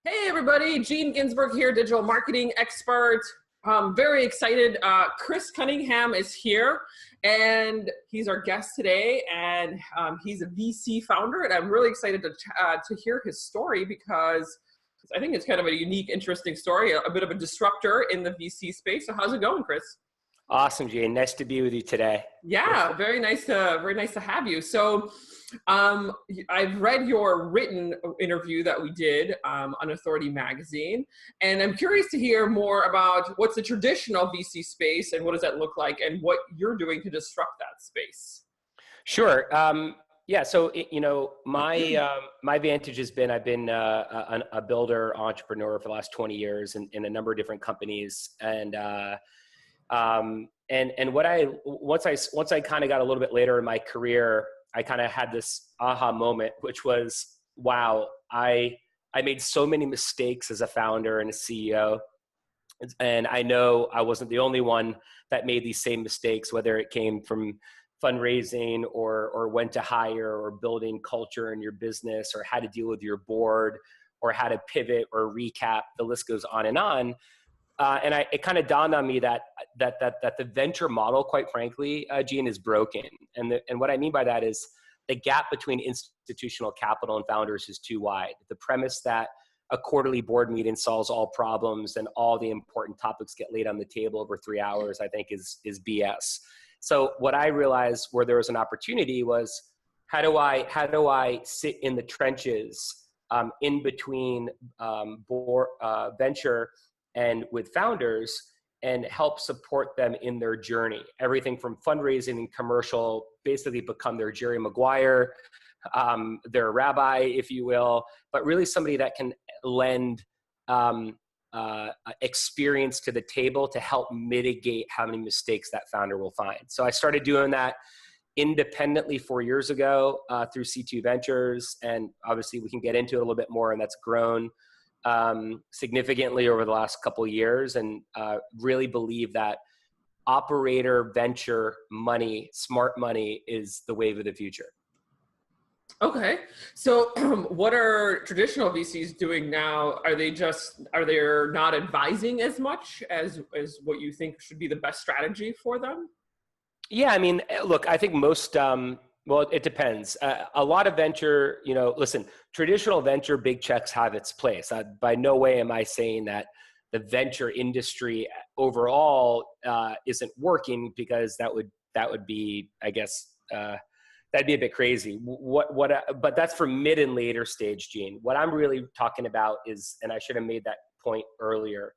Hey everybody, Gene Ginsberg here, digital marketing expert. Very excited. Chris Cunningham is here and he's our guest today, and he's a VC founder, and I'm really excited to hear his story because I think it's kind of a unique, interesting story, a bit of a disruptor in the VC space. So how's it going, Chris? Awesome, Gene. Nice to be with you today. Yeah, very nice to have you. So, I've read your written interview that we did on Authority Magazine, and I'm curious to hear more about what's the traditional VC space and what does that look like, and what you're doing to disrupt that space. Sure. Yeah. So, my vantage has been I've been a builder entrepreneur for the last 20 years in a number of different companies, and what once I kind of got a little bit later in my career, I kind of had this aha moment, which was, wow, I made so many mistakes as a founder and a CEO. And I know I wasn't the only one that made these same mistakes, whether it came from fundraising or when to hire or building culture in your business or how to deal with your board or how to pivot or recap. The list goes on and on. It kind of dawned on me that the venture model, quite frankly, Gene, is broken. And what I mean by that is the gap between institutional capital and founders is too wide. The premise that a quarterly board meeting solves all problems and all the important topics get laid on the table over 3 hours, I think is BS. So what I realized where there was an opportunity was, how do I sit in the trenches in between venture and with founders and help support them in their journey. Everything from fundraising and commercial, basically become their Jerry Maguire, their rabbi, if you will, but really somebody that can lend experience to the table to help mitigate how many mistakes that founder will find. So I started doing that independently 4 years ago through C2 Ventures, and obviously we can get into it a little bit more, and that's grown significantly over the last couple of years, and really believe that operator venture money, smart money, is the wave of the future. Okay, so what are traditional VCs doing now? Are they not advising as much as what you think should be the best strategy for them? Yeah, I mean, look, I think most, well, it depends. A lot of venture, listen, traditional venture, big checks have its place. By no way am I saying that the venture industry overall isn't working, because that would be, I guess, that'd be a bit crazy. But that's for mid and later stage, Gene. What I'm really talking about is, and I should have made that point earlier,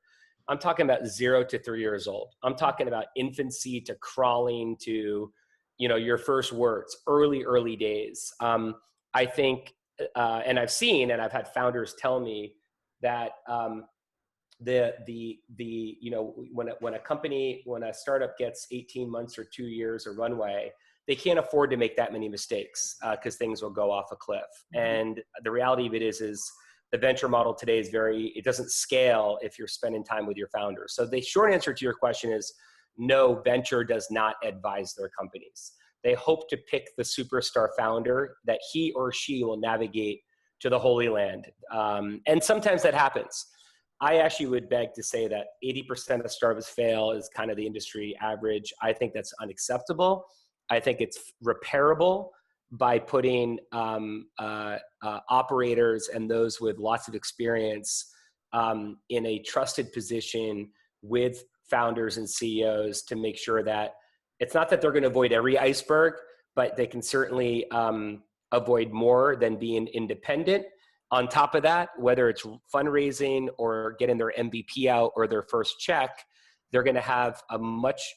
I'm talking about 0 to 3 years old. I'm talking about infancy to crawling to, your first words, early days. I think, and I've seen, and I've had founders tell me that when a startup gets 18 months or 2 years of runway, they can't afford to make that many mistakes because things will go off a cliff. And the reality of it is the venture model today is it doesn't scale if you're spending time with your founders. So the short answer to your question is, no, venture does not advise their companies. They hope to pick the superstar founder that he or she will navigate to the Holy Land. And sometimes that happens. I actually would beg to say that 80% of startups fail is kind of the industry average. I think that's unacceptable. I think it's repairable by putting operators and those with lots of experience in a trusted position with founders and CEOs to make sure that it's not that they're going to avoid every iceberg, but they can certainly avoid more than being independent. On top of that, whether it's fundraising or getting their MVP out or their first check, they're going to have a much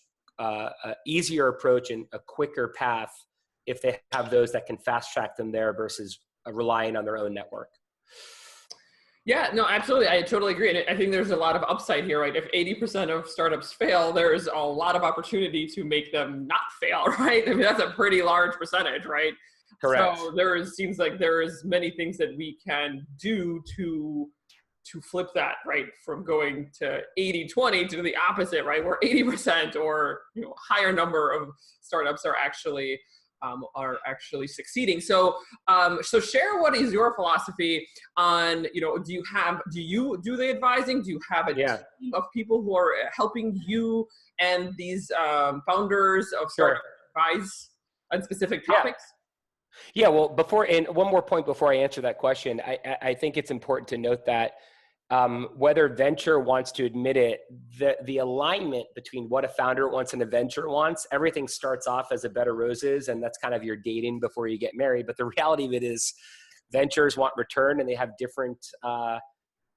easier approach and a quicker path if they have those that can fast track them there versus relying on their own network. Yeah, no, absolutely. I totally agree. And I think there's a lot of upside here, right? If 80% of startups fail, there's a lot of opportunity to make them not fail, right? I mean, that's a pretty large percentage, right? Correct. So seems like there is many things that we can do to flip that, right? From going to 80-20 to the opposite, right? Where 80% or higher number of startups are actually are actually succeeding. So, so share what is your philosophy on, do you do the advising? Do you have a Yeah, team of people who are helping you and these founders of sure. startups advise on specific Yeah. topics? Yeah, well, and one more point before I answer that question, I think it's important to note that whether venture wants to admit it, the alignment between what a founder wants and a venture wants, everything starts off as a bed of roses, and that's kind of your dating before you get married. But the reality of it is ventures want return, and they have different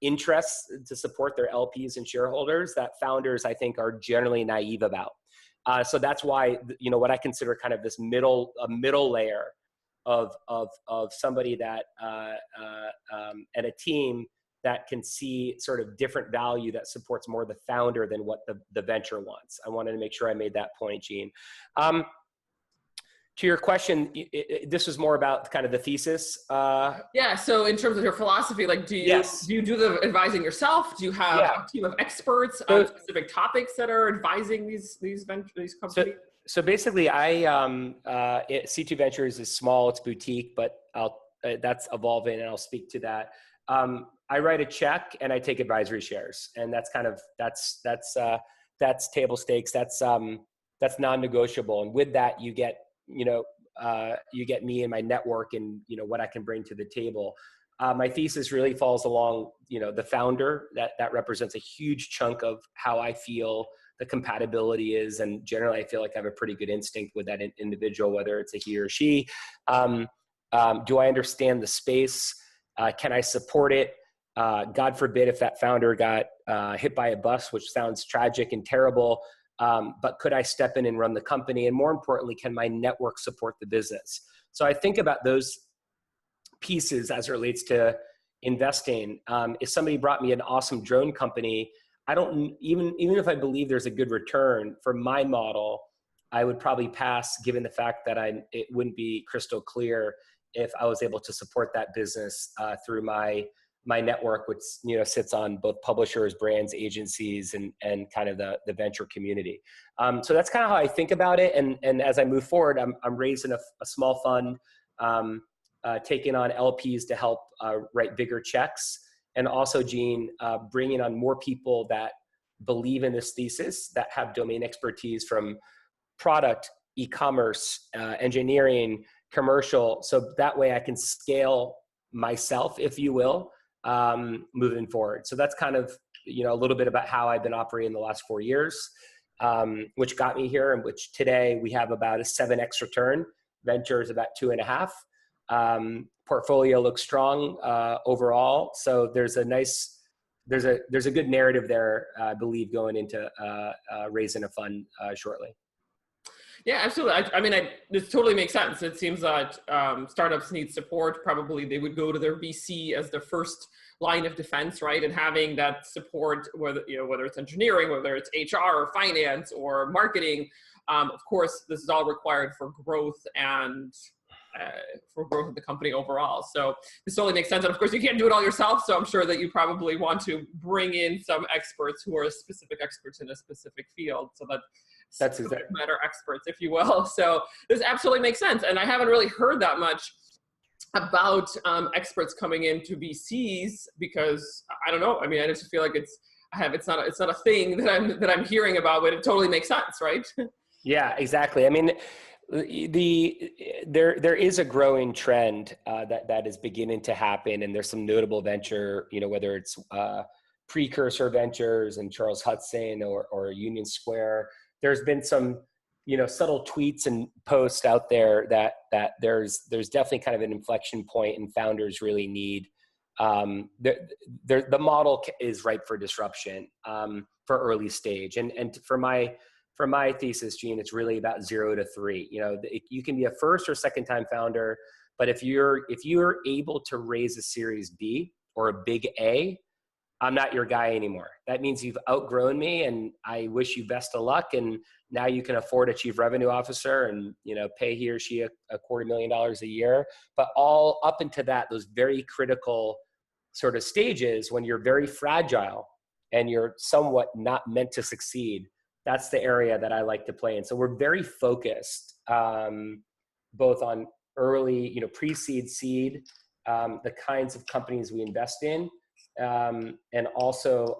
interests to support their LPs and shareholders that founders, I think, are generally naive about. So that's why, what I consider kind of this middle layer of somebody that and a team that can see sort of different value that supports more the founder than what the venture wants. I wanted to make sure I made that point, Gene. To your question, this was more about kind of the thesis. Yeah. So in terms of your philosophy, like, Yes. do you do the advising yourself? Do you have a team of experts on specific topics that are advising these companies? So basically, C2 Ventures is small, it's boutique, but that's evolving, and I'll speak to that. I write a check and I take advisory shares, and that's kind of that's table stakes. That's non-negotiable, and with that, you get me and my network, and what I can bring to the table. My thesis really falls along, the founder. That represents a huge chunk of how I feel the compatibility is, and generally I feel like I have a pretty good instinct with that individual, whether it's a he or she. Do I understand the space? Can I support it? God forbid if that founder got hit by a bus, which sounds tragic and terrible, but could I step in and run the company? And more importantly, can my network support the business? So I think about those pieces as it relates to investing. If somebody brought me an awesome drone company, I don't even if I believe there's a good return for my model, I would probably pass, given the fact that it wouldn't be crystal clear if I was able to support that business through my network, which sits on both publishers, brands, agencies, and kind of the venture community. So that's kind of how I think about it. And as I move forward, I'm raising a small fund, taking on LPs to help write bigger checks. And also, Gene, bringing on more people that believe in this thesis, that have domain expertise from product, e-commerce, engineering, commercial. So that way I can scale myself, if you will, moving forward. So that's kind of, a little bit about how I've been operating the last 4 years, which got me here, and which today we have about a 7x return. Venture is about 2.5. Portfolio looks strong overall. So there's a good narrative there, I believe, going into raising a fund shortly. Yeah, absolutely. I mean, this totally makes sense. It seems that startups need support. Probably they would go to their VC as the first line of defense, right? And having that support, whether it's engineering, whether it's HR or finance or marketing, of course, this is all required for growth and for growth of the company overall. So this totally makes sense. And of course, you can't do it all yourself. So I'm sure that you probably want to bring in some experts who are specific experts in a specific field, so that that's exactly matter experts, if you will. So this absolutely makes sense. And I haven't really heard that much about experts coming into VCs, because I don't know. I mean, I just feel like it's not a thing that I'm hearing about, but it totally makes sense, right? Yeah, exactly. I mean, there is a growing trend that is beginning to happen, and there's some notable venture, whether it's precursor ventures and Charles Hudson or Union Square. There's been some subtle tweets and posts out there that there's definitely kind of an inflection point, and founders really need the model is ripe for disruption for early stage, and for my thesis, Gene, it's really about 0 to 3. You can be a first or second time founder, but if you're able to raise a Series B or a big A, I'm not your guy anymore. That means you've outgrown me, and I wish you best of luck. And now you can afford a chief revenue officer and, pay he or she a $250,000 a year. But all up into that, those very critical sort of stages when you're very fragile and you're somewhat not meant to succeed, that's the area that I like to play in. So we're very focused both on early, pre-seed, seed, the kinds of companies we invest in, and also,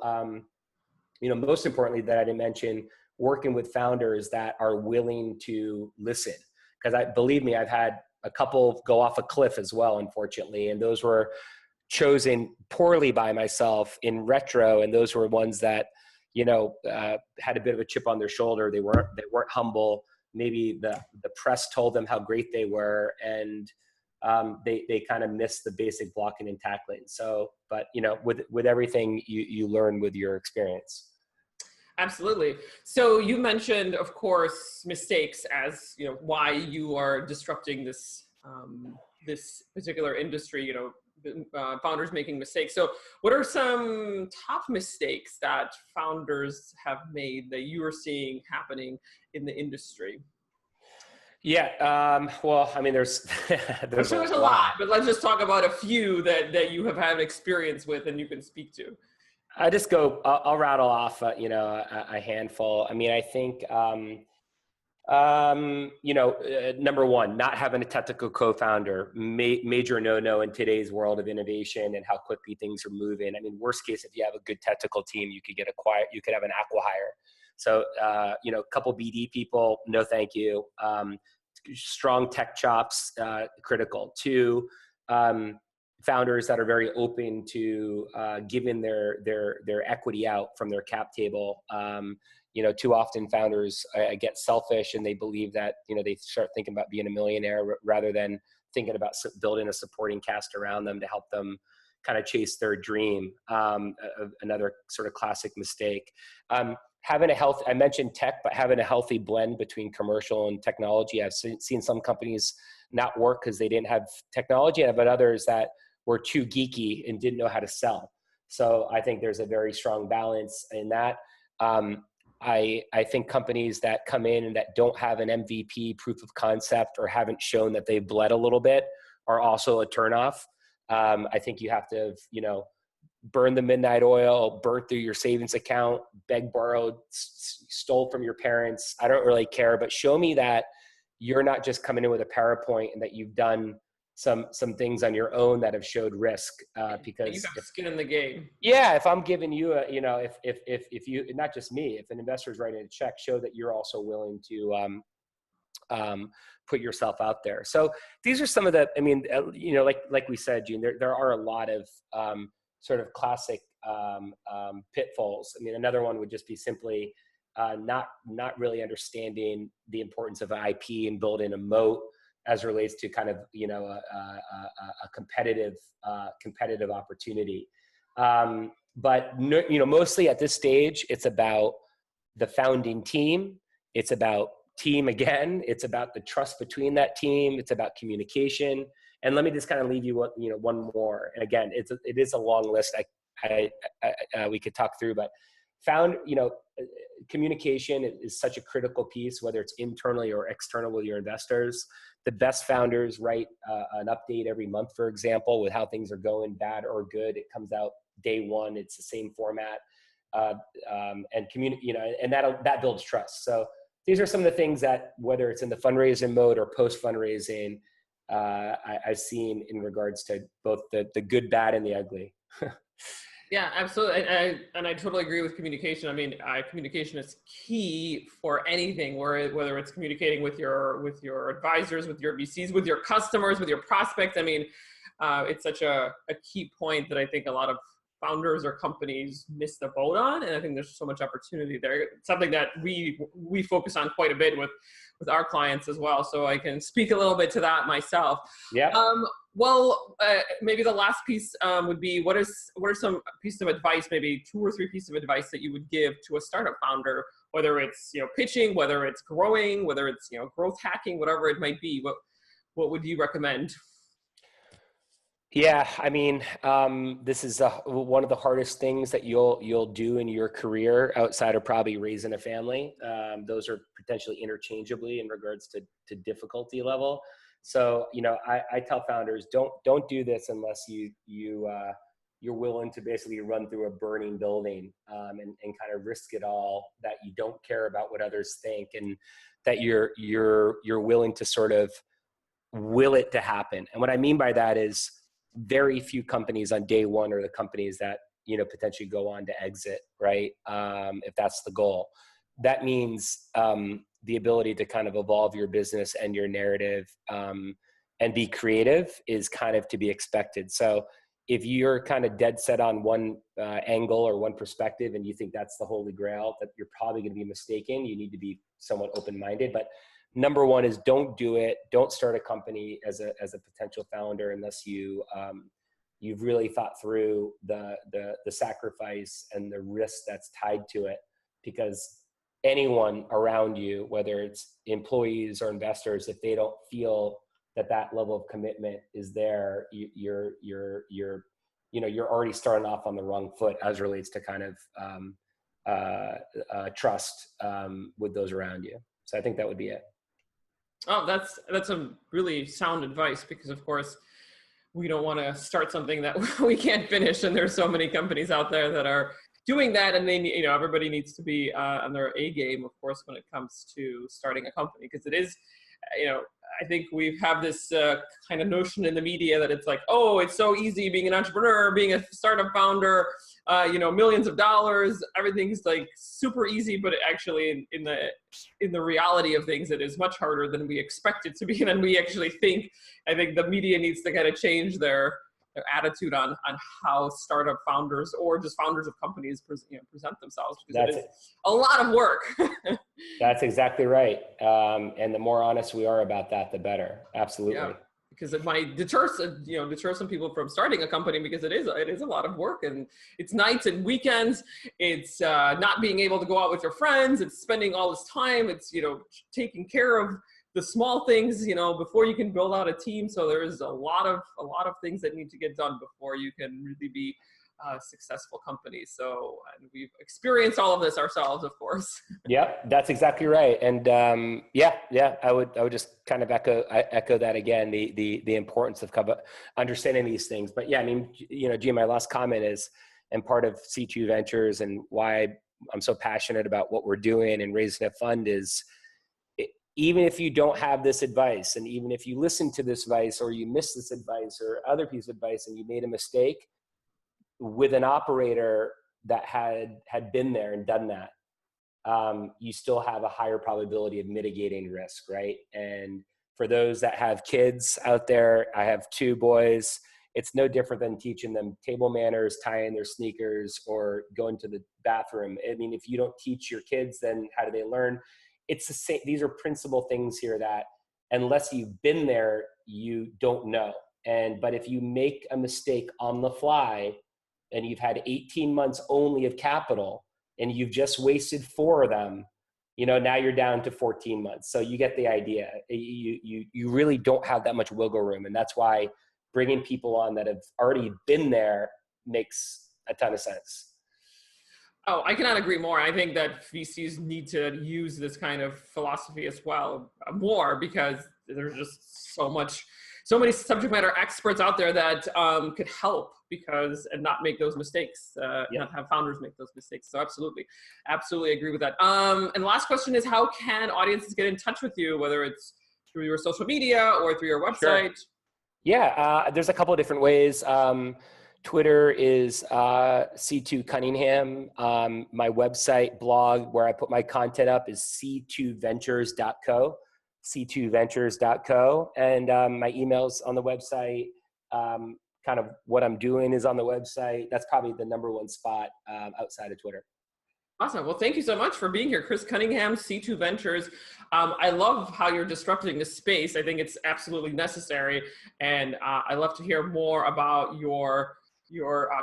most importantly that I didn't mention, working with founders that are willing to listen. Because believe me, I've had a couple go off a cliff as well, unfortunately, and those were chosen poorly by myself in retro, and those were ones that had a bit of a chip on their shoulder. They weren't humble. Maybe the press told them how great they were, and they kind of missed the basic blocking and tackling. So, but with everything you learn with your experience. Absolutely. So you mentioned, of course, mistakes as why you are disrupting this this particular industry. Founders making mistakes. So what are some top mistakes that founders have made that you are seeing happening in the industry? Yeah. Well, I mean, there's I'm sure there's a lot, but let's just talk about a few that you have had experience with and you can speak to. I'll rattle off, a handful. I mean, I think, number one, not having a technical co-founder, major no-no in today's world of innovation and how quickly things are moving. I mean, worst case, if you have a good technical team, you could you could have an acqui-hire. So, a couple BD people, no, thank you. Strong tech chops, critical. Two, founders that are very open to giving their equity out from their cap table. Too often founders get selfish and they believe that they start thinking about being a millionaire rather than thinking about building a supporting cast around them to help them kind of chase their dream. Another sort of classic mistake. I mentioned tech, but having a healthy blend between commercial and technology. I've seen some companies not work because they didn't have technology, but others that were too geeky and didn't know how to sell. So I think there's a very strong balance in that. I think companies that come in and that don't have an MVP, proof of concept, or haven't shown that they've bled a little bit are also a turnoff. I think you have to, burn the midnight oil, burn through your savings account, beg, borrowed, stole from your parents. I don't really care, but show me that you're not just coming in with a PowerPoint and that you've done some things on your own that have showed risk, because you have skin in the game. Yeah, if I'm giving you if you, not just me, if an investor is writing a check, show that you're also willing to put yourself out there. So these are some of the, like we said, Gene, there are a lot of sort of classic pitfalls. I mean, another one would just be simply not really understanding the importance of IP and building a moat as relates to kind of a competitive opportunity. But mostly at this stage, it's about the founding team. It's about team again. It's about the trust between that team. It's about communication. And let me just kind of leave you one more. And again, it is a long list. We could talk through, but communication is such a critical piece, whether it's internally or external with your investors. The best founders write an update every month, for example, with how things are going, bad or good. It comes out day one. It's the same format, and that builds trust. So these are some of the things that, whether it's in the fundraising mode or post fundraising, I've seen in regards to both the good, bad, and the ugly. Yeah, absolutely. And I totally agree with communication. I mean, communication is key for anything, whether it's communicating with your advisors, with your VCs, with your customers, with your prospects. I mean, it's such a key point that I think a lot of founders or companies miss the boat on. And I think there's so much opportunity there. It's something that we focus on quite a bit with our clients as well. So I can speak a little bit to that myself. Yeah. Maybe the last piece would be, what are some pieces of advice, maybe 2 or 3 pieces of advice that you would give to a startup founder, whether it's pitching, whether it's growing, whether it's growth hacking, whatever it might be. What would you recommend? Yeah, I mean, this is one of the hardest things that you'll do in your career outside of probably raising a family. Those are potentially interchangeably in regards to difficulty level. So, I tell founders, don't do this unless you're willing to basically run through a burning building, and kind of risk it all, that you don't care about what others think, and that you're willing to sort of will it to happen. And what I mean by that is very few companies on day one are the companies that, you know, potentially go on to exit, right? If that's the goal. That means the ability to kind of evolve your business and your narrative and be creative is kind of to be expected. So if you're kind of dead set on one angle or one perspective and you think that's the holy grail, that you're probably going to be mistaken. You need to be somewhat open-minded. But number one is don't do it. Don't start a company as a potential founder unless you've really thought through the sacrifice and the risk that's tied to it. Because anyone around you, whether it's employees or investors, if they don't feel that level of commitment is there, you're already starting off on the wrong foot as relates to kind of trust with those around you. So I think that would be it. Oh, that's a really sound advice, because of course we don't want to start something that we can't finish, and there's so many companies out there that are doing that, and they, you know, everybody needs to be on their A game, of course, when it comes to starting a company, because it is, you know, I think we have this kind of notion in the media that it's like, oh, it's so easy being an entrepreneur, being a startup founder, you know, millions of dollars, everything's like super easy, but actually in the reality of things, it is much harder than we expect it to be, and then we actually think. I think the media needs to kind of change their attitude on how startup founders or just founders of companies present themselves, because it is a lot of work. That's exactly right. And the more honest we are about that, the better. Absolutely. Yeah, because it might deter some people from starting a company, because it is a lot of work, and it's nights and weekends. It's not being able to go out with your friends. It's spending all this time. It's, you know, taking care of the small things, you know, before you can build out a team. So there's a lot of things that need to get done before you can really be a successful company. So, and we've experienced all of this ourselves, of course. Yep, that's exactly right. And I would just kind of echo that again, the importance of understanding these things. But yeah, I mean, you know, Gene, my last comment is, and part of C2 Ventures and why I'm so passionate about what we're doing and raising a fund is, even if you don't have this advice, and even if you listen to this advice or you miss this advice or other piece of advice and you made a mistake, with an operator that had been there and done that, you still have a higher probability of mitigating risk, right? And for those that have kids out there, I have 2 boys. It's no different than teaching them table manners, tying their sneakers, or going to the bathroom. I mean, if you don't teach your kids, then how do they learn? It's the same. These are principal things here that unless you've been there, you don't know. But if you make a mistake on the fly and you've had 18 months only of capital and you've just wasted 4 of them, you know, now you're down to 14 months. So you get the idea. You really don't have that much wiggle room. And that's why bringing people on that have already been there makes a ton of sense. Oh, I cannot agree more. I think that VCs need to use this kind of philosophy as well more, because there's just so many subject matter experts out there that could help and not make those mistakes, not have founders make those mistakes. So absolutely agree with that. And the last question is, how can audiences get in touch with you, whether it's through your social media or through your website? Sure. Yeah, there's a couple of different ways. Twitter is C2 Cunningham. My website blog where I put my content up is c2ventures.co, c2ventures.co. And my email's on the website. Kind of what I'm doing is on the website. That's probably the number one spot outside of Twitter. Awesome. Well, thank you so much for being here, Chris Cunningham, C2 Ventures. I love how you're disrupting this space. I think it's absolutely necessary. And I love to hear more about your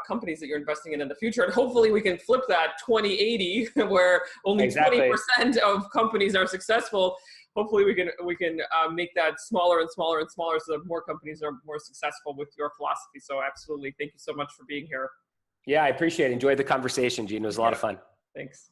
companies that you're investing in the future. And hopefully we can flip that 2080 where only 20% of companies are successful. Hopefully we can make that smaller and smaller and smaller so that more companies are more successful with your philosophy. So absolutely. Thank you so much for being here. Yeah, I appreciate it. Enjoyed the conversation, Gene. It was a lot of fun. Thanks.